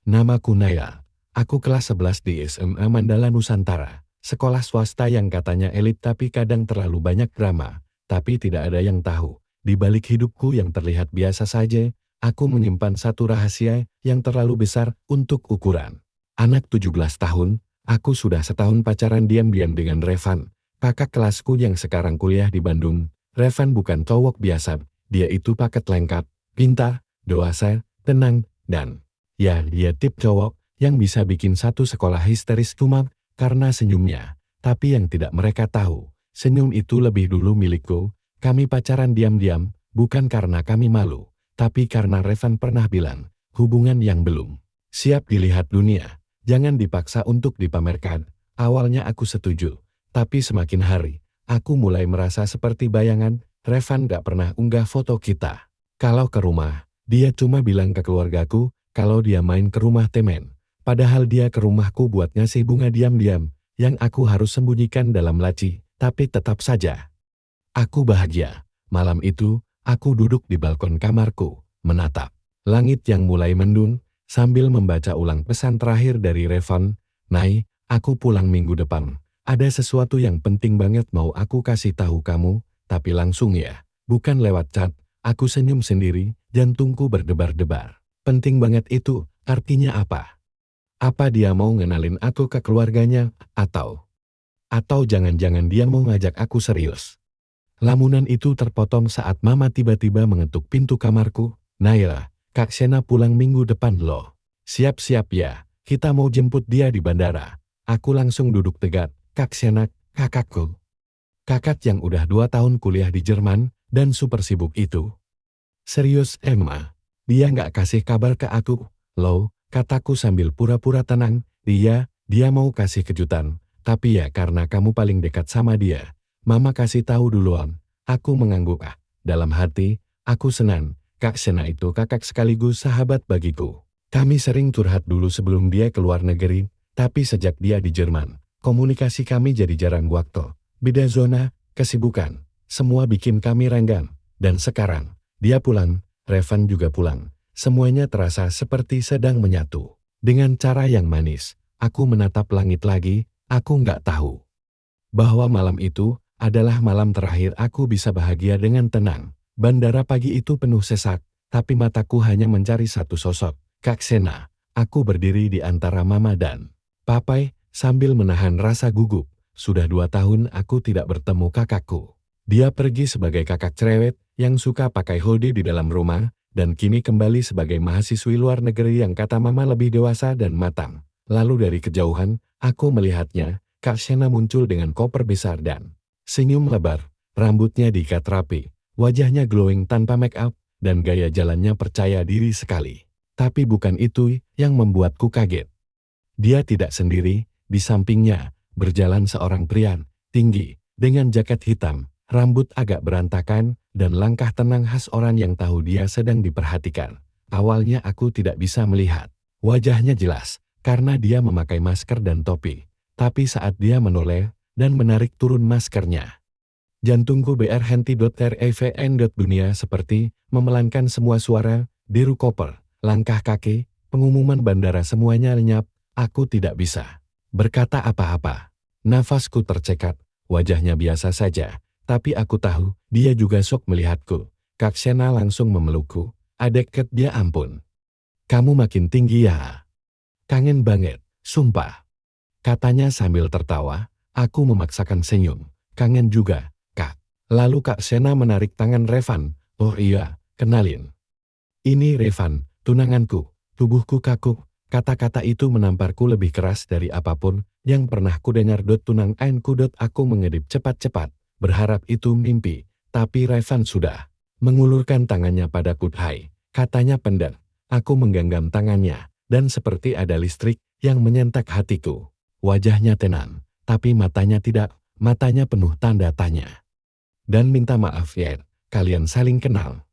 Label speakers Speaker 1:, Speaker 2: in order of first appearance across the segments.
Speaker 1: Namaku Naila. Aku kelas 11 di SMA Mandala Nusantara. Sekolah swasta yang katanya elit tapi kadang terlalu banyak drama. Tapi tidak ada yang tahu. Di balik hidupku yang terlihat biasa saja, aku menyimpan satu rahasia yang terlalu besar untuk ukuran. Anak 17 tahun, aku sudah setahun pacaran diam-diam dengan Revan, kakak kelasku yang sekarang kuliah di Bandung. Revan bukan cowok biasa, dia itu paket lengkap, pintar, dewasa, tenang, dan ya dia tip cowok yang bisa bikin satu sekolah histeris cuma karena senyumnya. Tapi yang tidak mereka tahu, senyum itu lebih dulu milikku. Kami pacaran diam-diam, bukan karena kami malu, tapi karena Revan pernah bilang, hubungan yang belum siap dilihat dunia, jangan dipaksa untuk dipamerkan. Awalnya aku setuju, tapi semakin hari, aku mulai merasa seperti bayangan. Revan gak pernah unggah foto kita. Kalau ke rumah, dia cuma bilang ke keluargaku, kalau dia main ke rumah temen. Padahal dia ke rumahku buat ngasih bunga diam-diam, yang aku harus sembunyikan dalam laci, tapi tetap saja aku bahagia. Malam itu, aku duduk di balkon kamarku, menatap langit yang mulai mendung, sambil membaca ulang pesan terakhir dari Revan. Nay, aku pulang minggu depan. Ada sesuatu yang penting banget mau aku kasih tahu kamu, tapi langsung ya, bukan lewat chat. Aku senyum sendiri, jantungku berdebar-debar. Penting banget itu, artinya apa? Apa dia mau ngenalin aku ke keluarganya, atau jangan-jangan dia mau ngajak aku serius? Lamunan itu terpotong saat Mama tiba-tiba mengetuk pintu kamarku. Naila, Kak Sena pulang minggu depan loh. Siap-siap ya, kita mau jemput dia di bandara. Aku langsung duduk tegak. Kak Sena, kakakku. Kakak yang udah 2 tahun kuliah di Jerman, dan super sibuk itu. Serius Emma, dia nggak kasih kabar ke aku, loh, kataku sambil pura-pura tenang. Dia mau kasih kejutan, tapi ya karena kamu paling dekat sama dia. Mama kasih tahu duluan. Aku mengangguk. Dalam hati, aku senang. Kak Sena itu kakak sekaligus sahabat bagiku. Kami sering curhat dulu sebelum dia keluar negeri, tapi sejak dia di Jerman, komunikasi kami jadi jarang waktu. Beda zona, kesibukan, semua bikin kami renggang. Dan sekarang, dia pulang, Revan juga pulang. Semuanya terasa seperti sedang menyatu. Dengan cara yang manis, aku menatap langit lagi. Aku nggak tahu bahwa malam itu adalah malam terakhir aku bisa bahagia dengan tenang. Bandara pagi itu penuh sesak, tapi mataku hanya mencari satu sosok, Kak Sena. Aku berdiri di antara Mama dan Papai, sambil menahan rasa gugup. Sudah 2 tahun aku tidak bertemu kakakku. Dia pergi sebagai kakak cerewet, yang suka pakai hoodie di dalam rumah, dan kini kembali sebagai mahasiswi luar negeri yang kata Mama lebih dewasa dan matang. Lalu dari kejauhan, aku melihatnya, Kak Sena muncul dengan koper besar dan senyum lebar, rambutnya diikat rapi, wajahnya glowing tanpa make up, dan gaya jalannya percaya diri sekali. Tapi bukan itu yang membuatku kaget. Dia tidak sendiri, di sampingnya, berjalan seorang pria, tinggi, dengan jaket hitam, rambut agak berantakan, dan langkah tenang khas orang yang tahu dia sedang diperhatikan. Awalnya aku tidak bisa melihat wajahnya jelas, karena dia memakai masker dan topi. Tapi saat dia menoleh, dan menarik turun maskernya, jantungku berhenti.revn. Dunia seperti memelankan semua suara, deru koper, langkah kaki, pengumuman bandara semuanya lenyap. Aku tidak bisa berkata apa-apa. Nafasku tercekat, wajahnya biasa saja, tapi aku tahu dia juga shock melihatku. Kak Sena langsung memelukku. Adeket dia ampun. Kamu makin tinggi ya. Kangen banget, sumpah. Katanya sambil tertawa. Aku memaksakan senyum. Kangen juga, Kak. Lalu Kak Sena menarik tangan Revan. Oh iya, kenalin. Ini Revan, tunanganku. Tubuhku kaku. Kata-kata itu menamparku lebih keras dari apapun yang pernah kudengar. Tunanganku. Aku mengedip cepat-cepat, berharap itu mimpi. Tapi Revan sudah mengulurkan tangannya padaku. Hai, katanya pendek. Aku menggenggam tangannya, dan seperti ada listrik yang menyentak hatiku. Wajahnya tenang, tapi matanya tidak, matanya penuh tanda tanya. Dan minta maaf ya, kalian saling kenal?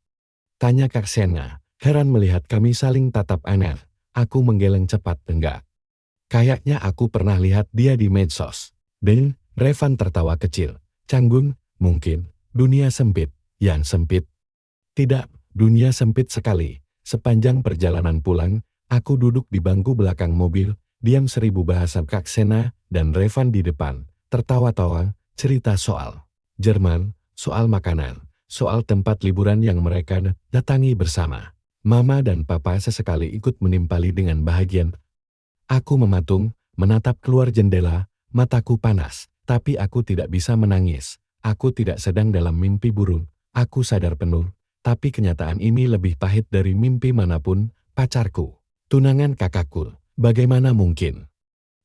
Speaker 1: Tanya Kak Sena, heran melihat kami saling tatap aneh. Aku menggeleng cepat. Enggak. Kayaknya aku pernah lihat dia di medsos. Dan Revan tertawa kecil. Canggung, mungkin. Dunia sempit. Yang sempit? Tidak, dunia sempit sekali. Sepanjang perjalanan pulang, Aku duduk di bangku belakang mobil, diam 1000 bahasa Kak Sena dan Revan di depan, tertawa-tawa, cerita soal Jerman, soal makanan, soal tempat liburan yang mereka datangi bersama. Mama dan papa sesekali ikut menimpali dengan bahagia. Aku mematung, menatap keluar jendela, mataku panas, tapi aku tidak bisa menangis. Aku tidak sedang dalam mimpi buruk, aku sadar penuh, tapi kenyataan ini lebih pahit dari mimpi manapun, pacarku. Tunangan kakakku, bagaimana mungkin?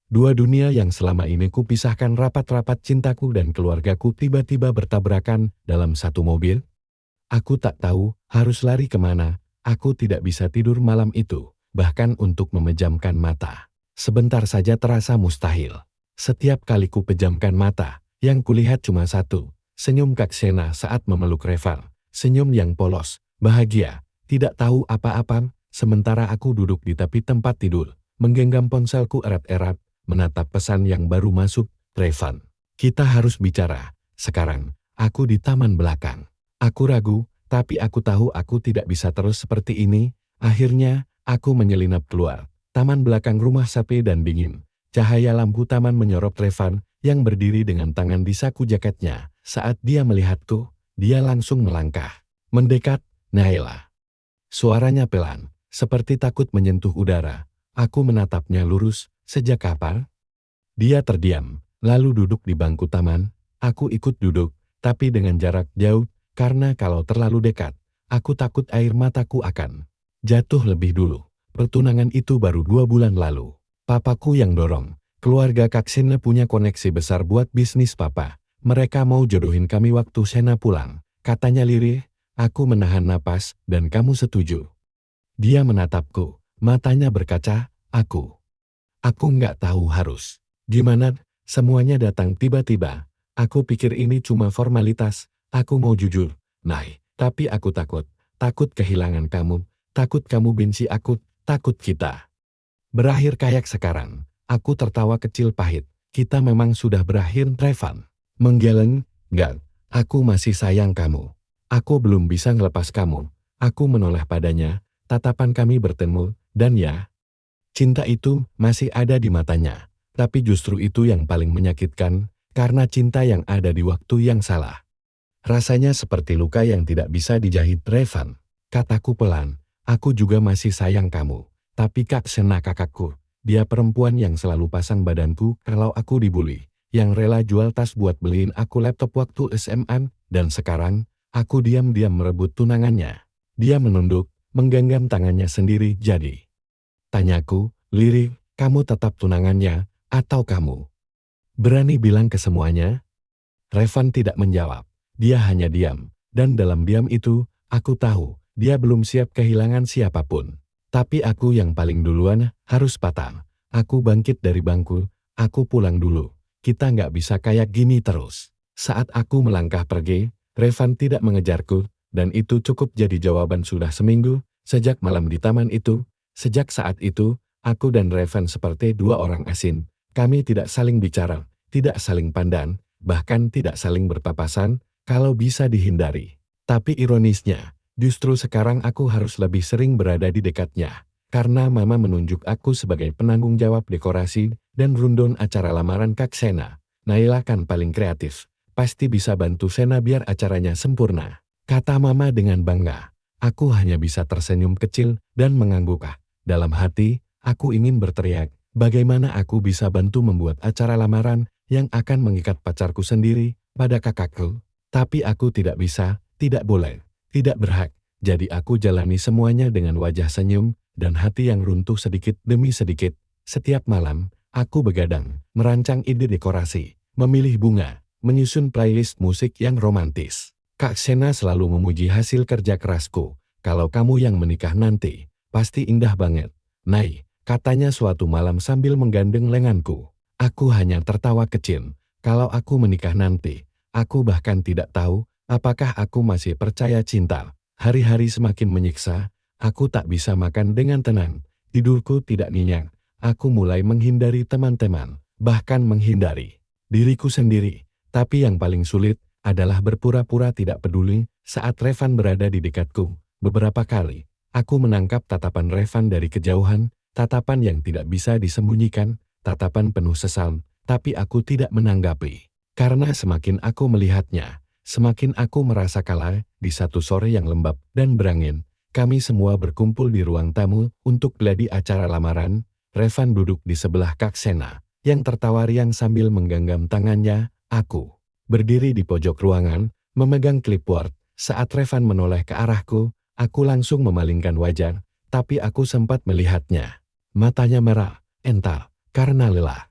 Speaker 1: Dua dunia yang selama ini kupisahkan rapat-rapat cintaku dan keluargaku tiba-tiba bertabrakan dalam satu mobil. Aku tak tahu harus lari kemana, aku tidak bisa tidur malam itu, bahkan untuk memejamkan mata. Sebentar saja terasa mustahil. Setiap kali ku pejamkan mata, yang kulihat cuma satu, senyum Kak Sena saat memeluk Revan. Senyum yang polos, bahagia, tidak tahu apa-apa. Sementara aku duduk di tepi tempat tidur, menggenggam ponselku erat-erat, menatap pesan yang baru masuk, Revan. Kita harus bicara, sekarang, aku di taman belakang. Aku ragu, tapi aku tahu aku tidak bisa terus seperti ini. Akhirnya, aku menyelinap keluar. Taman belakang rumah sepi dan dingin. Cahaya lampu taman menyorot Revan, yang berdiri dengan tangan di saku jaketnya. Saat dia melihatku, dia langsung melangkah. Mendekat, Naila. Suaranya pelan. Seperti takut menyentuh udara. Aku menatapnya lurus, sejak kapan? Dia terdiam, lalu duduk di bangku taman. Aku ikut duduk, tapi dengan jarak jauh, karena kalau terlalu dekat, aku takut air mataku akan jatuh lebih dulu. Pertunangan itu baru 2 bulan lalu. Papaku yang dorong. Keluarga Kak Sena punya koneksi besar buat bisnis papa. Mereka mau jodohin kami waktu Sena pulang. Katanya lirih, aku menahan napas, dan kamu setuju. Dia menatapku, matanya berkaca, aku nggak tahu harus gimana, semuanya datang tiba-tiba. Aku pikir ini cuma formalitas, aku mau jujur, Nay, tapi aku takut kehilangan kamu, takut kamu benci aku, takut kita berakhir kayak sekarang. Aku tertawa kecil pahit, kita memang sudah berakhir, Revan. Menggeleng, enggak, aku masih sayang kamu. Aku belum bisa ngelepas kamu. Aku menoleh padanya. Tatapan kami bertemu, dan ya, cinta itu masih ada di matanya. Tapi justru itu yang paling menyakitkan, karena cinta yang ada di waktu yang salah. Rasanya seperti luka yang tidak bisa dijahit, Revan. Kataku pelan, aku juga masih sayang kamu. Tapi Kak Sena kakakku, dia perempuan yang selalu pasang badanku kalau aku dibully. Yang rela jual tas buat beliin aku laptop waktu SMA, dan sekarang, aku diam-diam merebut tunangannya. Dia menunduk, menggenggam tangannya sendiri. Jadi, tanyaku, lirih, kamu tetap tunangannya, atau kamu berani bilang ke semuanya? Revan tidak menjawab, dia hanya diam, dan dalam diam itu, aku tahu, dia belum siap kehilangan siapapun. Tapi aku yang paling duluan harus patah. Aku bangkit dari bangku, aku pulang dulu, kita nggak bisa kayak gini terus. Saat aku melangkah pergi, Revan tidak mengejarku, dan itu cukup jadi jawaban sudah seminggu, sejak malam di taman itu. Sejak saat itu, aku dan Revan seperti dua orang asing. Kami tidak saling bicara, tidak saling pandang, bahkan tidak saling berpapasan, kalau bisa dihindari. Tapi ironisnya, justru sekarang aku harus lebih sering berada di dekatnya. Karena Mama menunjuk aku sebagai penanggung jawab dekorasi dan rundown acara lamaran Kak Sena. Naila kan paling kreatif, pasti bisa bantu Sena biar acaranya sempurna. Kata Mama dengan bangga. Aku hanya bisa tersenyum kecil dan mengangguk. Dalam hati, aku ingin berteriak, bagaimana aku bisa bantu membuat acara lamaran yang akan mengikat pacarku sendiri pada kakakku. Tapi aku tidak bisa, tidak boleh, tidak berhak. Jadi aku jalani semuanya dengan wajah senyum dan hati yang runtuh sedikit demi sedikit. Setiap malam, aku begadang, merancang ide dekorasi, memilih bunga, menyusun playlist musik yang romantis. Kak Sena selalu memuji hasil kerja kerasku. Kalau kamu yang menikah nanti, pasti indah banget. Nay, katanya suatu malam sambil menggandeng lenganku. Aku hanya tertawa kecil. Kalau aku menikah nanti, aku bahkan tidak tahu apakah aku masih percaya cinta. Hari-hari semakin menyiksa, aku tak bisa makan dengan tenang. Tidurku tidak nyenyak. Aku mulai menghindari teman-teman, bahkan menghindari diriku sendiri. Tapi yang paling sulit adalah berpura-pura tidak peduli saat Revan berada di dekatku. Beberapa kali, Aku menangkap tatapan Revan dari kejauhan, tatapan yang tidak bisa disembunyikan, tatapan penuh sesal, tapi aku tidak menanggapi. Karena semakin aku melihatnya, semakin aku merasa kalah. Di satu sore yang lembab dan berangin, kami semua berkumpul di ruang tamu untuk gladi acara lamaran. Revan duduk di sebelah Kak Sena, yang tertawa riang sambil menggenggam tangannya. Aku berdiri di pojok ruangan, memegang clipboard. Saat Revan menoleh ke arahku, aku langsung memalingkan wajah, tapi aku sempat melihatnya. Matanya merah, ental, karena lelah.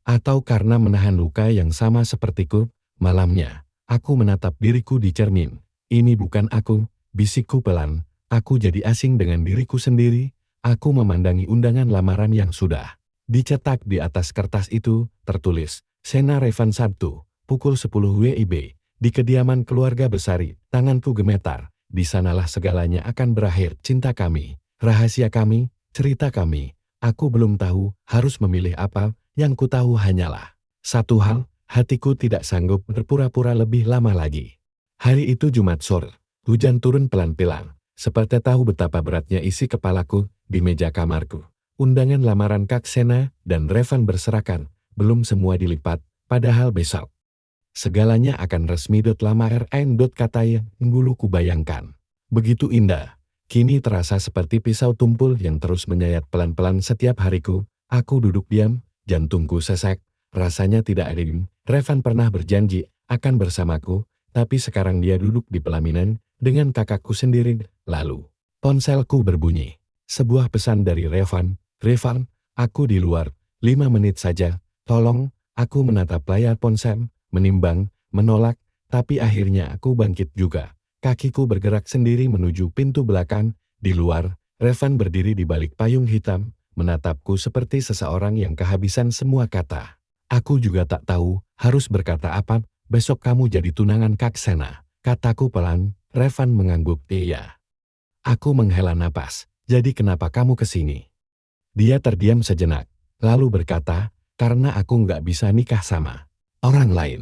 Speaker 1: Atau karena menahan luka yang sama sepertiku. Malamnya, aku menatap diriku di cermin. Ini bukan aku, bisikku pelan. Aku jadi asing dengan diriku sendiri. Aku memandangi undangan lamaran yang sudah dicetak di atas kertas itu, tertulis, Sena Revan Sabtu, pukul 10 WIB, di kediaman keluarga Besari. Tanganku gemetar. Di sanalah segalanya akan berakhir. Cinta kami, rahasia kami, cerita kami. Aku belum tahu harus memilih apa. Yang ku tahu hanyalah satu hal, hatiku tidak sanggup berpura-pura lebih lama lagi. Hari itu Jumat sore, hujan turun pelan-pelan. Seperti tahu betapa beratnya isi kepalaku. Di meja kamarku, undangan lamaran Kak Sena dan Revan berserakan. Belum semua dilipat, padahal besok segalanya akan resmi. Lamar kata yang dulu kubayangkan. Begitu indah, kini terasa seperti pisau tumpul yang terus menyayat pelan-pelan setiap hariku. Aku duduk diam. Jantungku sesak, rasanya tidak adil. Revan pernah berjanji akan bersamaku, tapi sekarang dia duduk di pelaminan dengan kakakku sendiri. Lalu, ponselku berbunyi. Sebuah pesan dari Revan. Revan, aku di luar, 5 menit saja. Tolong. Aku menatap layar ponsel, menimbang, menolak, tapi akhirnya aku bangkit juga. Kakiku bergerak sendiri menuju pintu belakang. Di luar, Revan berdiri di balik payung hitam, menatapku seperti seseorang yang kehabisan semua kata. Aku juga tak tahu harus berkata apa. Besok kamu jadi tunangan Kak Sena, kataku pelan. Revan mengangguk. Iya. Aku menghela napas. Jadi kenapa kamu kesini? Dia terdiam sejenak, lalu berkata, karena aku nggak bisa nikah sama orang lain.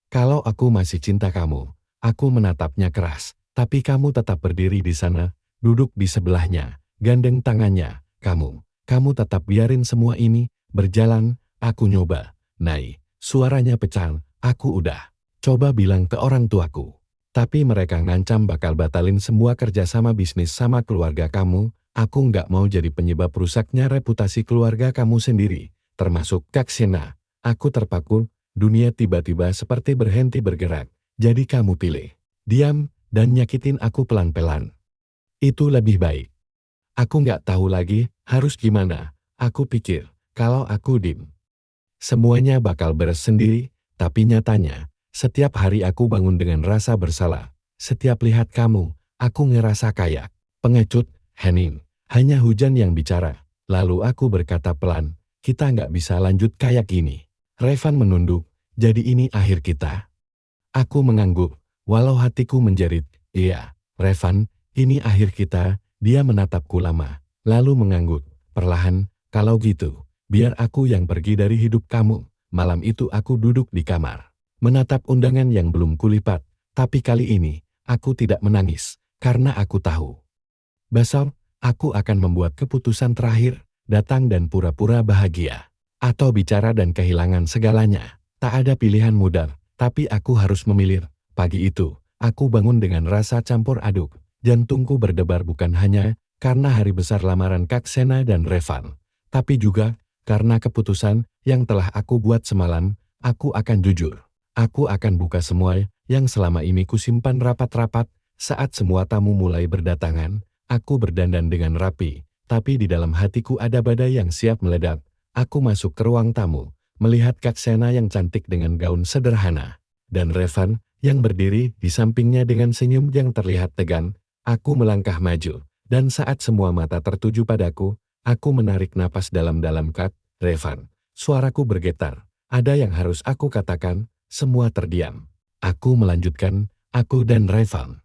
Speaker 1: Kalau aku masih cinta kamu, aku menatapnya keras, tapi kamu tetap berdiri di sana, duduk di sebelahnya, gandeng tangannya. Kamu tetap biarin semua ini berjalan. Aku nyoba, Nay, suaranya pecah. Aku udah coba bilang ke orang tuaku, tapi mereka ngancam bakal batalin semua kerjasama bisnis sama keluarga kamu. Aku nggak mau jadi penyebab rusaknya reputasi keluarga kamu sendiri, termasuk Kak Sena. Aku terpaku, dunia tiba-tiba seperti berhenti bergerak. Jadi kamu pilih diam dan nyakitin aku pelan-pelan. Itu lebih baik. Aku nggak tahu lagi harus gimana. Aku pikir, kalau aku diem, semuanya bakal beres sendiri, tapi nyatanya, setiap hari aku bangun dengan rasa bersalah. Setiap lihat kamu, aku ngerasa kayak pengecut. Hening, hanya hujan yang bicara. Lalu aku berkata pelan, kita nggak bisa lanjut kayak gini. Revan menunduk, jadi ini akhir kita? Aku mengangguk, walau hatiku menjerit. Iya, Revan, ini akhir kita. Dia menatapku lama, lalu mengangguk, perlahan. Kalau gitu, biar aku yang pergi dari hidup kamu. Malam itu aku duduk di kamar, menatap undangan yang belum kulipat. Tapi kali ini, aku tidak menangis, karena aku tahu. Besok, aku akan membuat keputusan terakhir, datang dan pura-pura bahagia. Atau bicara dan kehilangan segalanya. Tak ada pilihan mudah, tapi aku harus memilih. Pagi itu, aku bangun dengan rasa campur aduk. Jantungku berdebar bukan hanya karena hari besar lamaran Kak Sena dan Revan, tapi juga karena keputusan yang telah aku buat semalam. Aku akan jujur. Aku akan buka semua yang selama ini kusimpan rapat-rapat. Saat semua tamu mulai berdatangan, aku berdandan dengan rapi, tapi di dalam hatiku ada badai yang siap meledak. Aku masuk ke ruang tamu, melihat Kak Sena yang cantik dengan gaun sederhana, dan Revan yang berdiri di sampingnya dengan senyum yang terlihat tegang. Aku melangkah maju, dan saat semua mata tertuju padaku, aku menarik napas dalam-dalam. Kak Revan, suaraku bergetar. Ada yang harus aku katakan. Semua terdiam. Aku melanjutkan, aku dan Revan,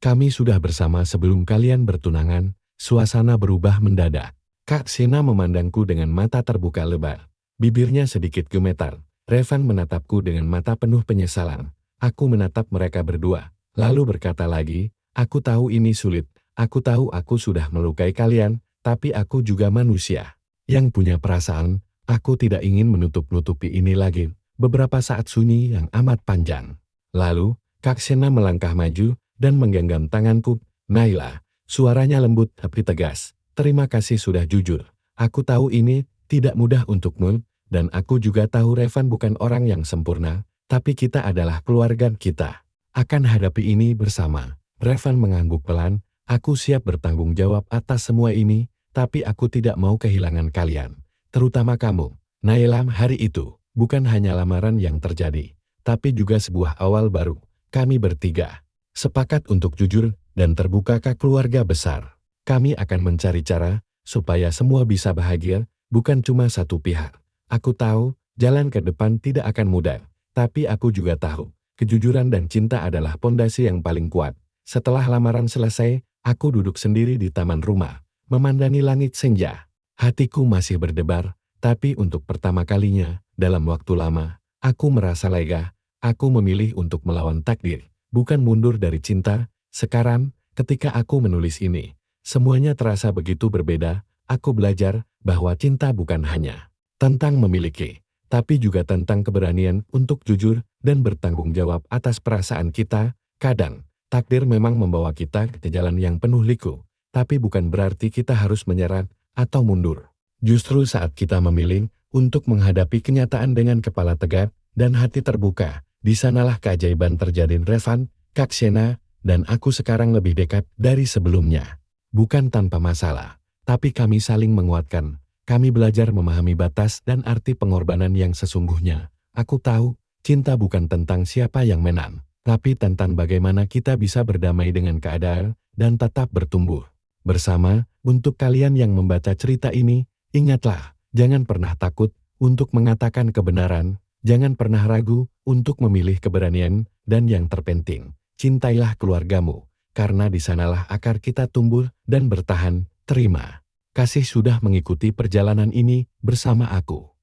Speaker 1: kami sudah bersama sebelum kalian bertunangan. Suasana berubah mendadak. Kak Sena memandangku dengan mata terbuka lebar. Bibirnya sedikit gemetar. Revan menatapku dengan mata penuh penyesalan. Aku menatap mereka berdua, lalu berkata lagi, aku tahu ini sulit. Aku tahu aku sudah melukai kalian, tapi aku juga manusia yang punya perasaan. Aku tidak ingin menutup-nutupi ini lagi. Beberapa saat sunyi yang amat panjang. Lalu, Kak Shena melangkah maju dan menggenggam tanganku. Naila, suaranya lembut tapi tegas. Terima kasih sudah jujur. Aku tahu ini tidak mudah untukmu, dan aku juga tahu Revan bukan orang yang sempurna, tapi kita adalah keluarga kita. Akan hadapi ini bersama. Revan mengangguk pelan. Aku siap bertanggung jawab atas semua ini, tapi aku tidak mau kehilangan kalian. Terutama kamu. Naila, hari itu bukan hanya lamaran yang terjadi, tapi juga sebuah awal baru. Kami bertiga sepakat untuk jujur dan terbuka ke keluarga besar. Kami akan mencari cara supaya semua bisa bahagia, bukan cuma satu pihak. Aku tahu jalan ke depan tidak akan mudah, tapi aku juga tahu kejujuran dan cinta adalah pondasi yang paling kuat. Setelah lamaran selesai, aku duduk sendiri di taman rumah, memandangi langit senja. Hatiku masih berdebar, tapi untuk pertama kalinya dalam waktu lama, aku merasa lega. Aku memilih untuk melawan takdir, bukan mundur dari cinta. Sekarang, ketika aku menulis ini, semuanya terasa begitu berbeda. Aku belajar bahwa cinta bukan hanya tentang memiliki, tapi juga tentang keberanian untuk jujur dan bertanggung jawab atas perasaan kita. Kadang, takdir memang membawa kita ke jalan yang penuh liku, tapi bukan berarti kita harus menyerah atau mundur. Justru saat kita memilih untuk menghadapi kenyataan dengan kepala tegak dan hati terbuka, di sanalah keajaiban terjadi. Revan, Kak Shena, dan aku sekarang lebih dekat dari sebelumnya. Bukan tanpa masalah, tapi kami saling menguatkan. Kami belajar memahami batas dan arti pengorbanan yang sesungguhnya. Aku tahu, cinta bukan tentang siapa yang menang, tapi tentang bagaimana kita bisa berdamai dengan keadaan dan tetap bertumbuh bersama. Untuk kalian yang membaca cerita ini, ingatlah, jangan pernah takut untuk mengatakan kebenaran, jangan pernah ragu untuk memilih keberanian, dan yang terpenting, cintailah keluargamu, karena di sanalah akar kita tumbuh dan bertahan. Terima kasih sudah mengikuti perjalanan ini bersama aku.